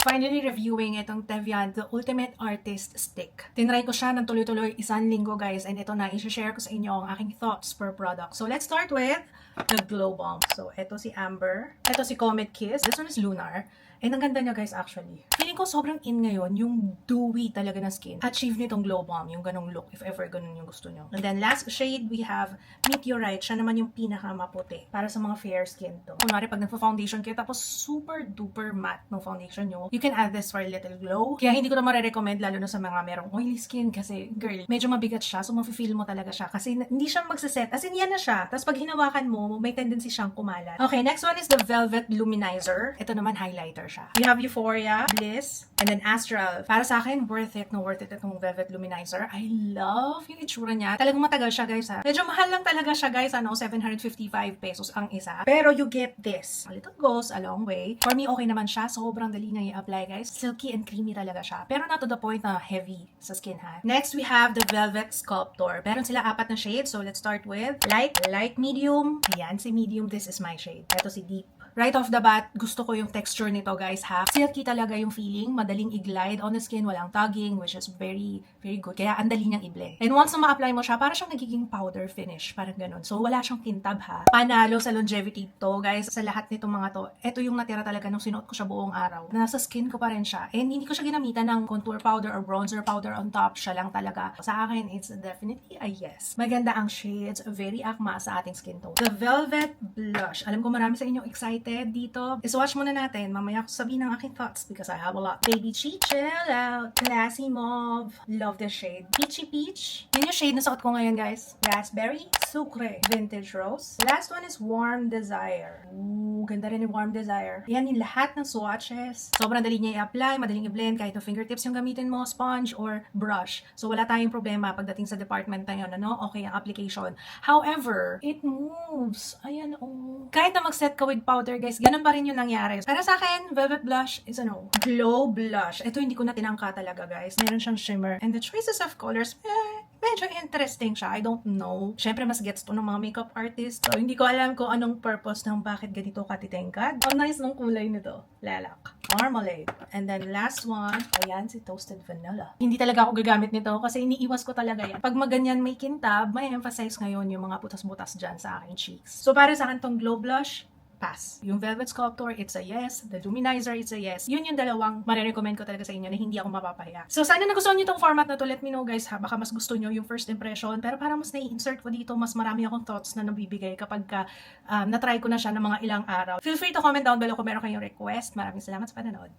Finally reviewing itong Tevian, the Ultimate Artist Stick. Tinry ko siya ng tuloy-tuloy 1 linggo guys, and ito na, i-share ko sa inyo ang aking thoughts per product. So let's start with the Glow Bomb. So ito si Amber, ito si Comet Kiss, this one is Lunar. And ang ganda niya guys actually. Feeling ko sobrang in ngayon yung dewy talaga na skin. Achieve nitong Glow Bomb, yung ganong look if ever ganun yung gusto nyo. And then last shade we have Meteorite. Siya naman yung pinaka-maputi para sa mga fair skin to. Kunwari pag nagpa-foundation kayo tapos super duper matte ng foundation nyo, you can add this for a little glow. Kaya hindi ko na marirecommend lalo na sa mga merong oily skin kasi girl, medyo mabigat siya so mafe-feel mo talaga siya kasi hindi siya magsaset. As in yan na siya. Tapos pag hinawakan mo, may tendency siyang kumalat. Okay, next one is the Velvet Luminizer. Ito naman highlighter siya. You have Euphoria, Bliss, and then Astral. Para sa akin, worth it itong Velvet Luminizer. I love yung itsura niya. Talagang matagal siya guys ha. Medyo mahal lang talaga siya guys, 755 pesos ang isa. Pero you get this. A little goes a long way. For me, okay naman siya. Sobrang dali niya i-apply guys. Silky and creamy talaga siya. Pero not to the point na heavy sa skin ha. Next, we have the Velvet Sculptor. Meron sila 4 na shades. So let's start with light, medium. Ayan, si medium. This is my shade. Ito si deep. Right off the bat, gusto ko yung texture nito guys ha. Silky talaga yung feeling, madaling i-glide on the skin, walang tugging, which is very, very good. Kaya ang dali niyang i-blend. And once na ma-apply mo siya, para siyang nagiging powder finish, parang ganun. So wala siyang kintab ha. Panalo sa longevity to guys, sa lahat nitong mga to. Ito yung natira talaga nung sinuot ko siya buong araw. Nasa skin ko pa rin siya. And hindi ko siya ginamitan ng contour powder or bronzer powder on top. Siya lang talaga. Sa akin, it's definitely a yes. Maganda ang shades, very akma sa ating skin tone. The Velvet Blush. Alam ko marami sa inyo excited dito. Iswatch muna natin. Mamaya ko sabihin ang aking thoughts because I have a lot. Baby Chi, chill out. Classy Mauve. Love this shade. Peachy Peach. Yun yung shade na suot ko ngayon, guys. Raspberry. Sucre. Vintage Rose. Last one is Warm Desire. Ooh, ganda rin yung Warm Desire. Yan yung lahat ng swatches. Sobrang dali niya i-apply, madaling i-blend, kahit yung fingertips yung gamitin mo, sponge or brush. So wala tayong problema pagdating sa department na yun, ano? Okay ang application. However, it moves. Ayan, oh. Kahit na mag-set ka with powder, guys, ganun pa rin yung nangyari. Para sa akin, Velvet Blush is ano, Glow Blush. Ito hindi ko na tinangka talaga, guys. Meron siyang shimmer. And the choices of colors, medyo interesting siya. I don't know. Siyempre, mas gets to ng mga makeup artists. So, hindi ko alam kung anong purpose ng bakit ganito katitengkad. Ang nice ng kulay nito. Lalak. Marmalade. And then, last one, ayan, si Toasted Vanilla. Hindi talaga ako gagamit nito kasi iniiwas ko talaga yan. Pag maganyan may kintab, may emphasize ngayon yung mga butas-butas dyan sa aking cheeks. So, para sa akin tong Glow Blush, pass. Yung Velvet Sculptor, it's a yes. The Luminizer, it's a yes. Yun yung dalawang marirecommend ko talaga sa inyo na hindi ako mapapahiya. So, sana nagustuhan nyo itong format na to. Let me know guys ha. Baka mas gusto nyo yung first impression. Pero para mas nai-insert ko dito, mas marami akong thoughts na nabibigay kapag na-try ko na siya ng mga ilang araw. Feel free to comment down below kung meron kayong request. Maraming salamat sa panonood.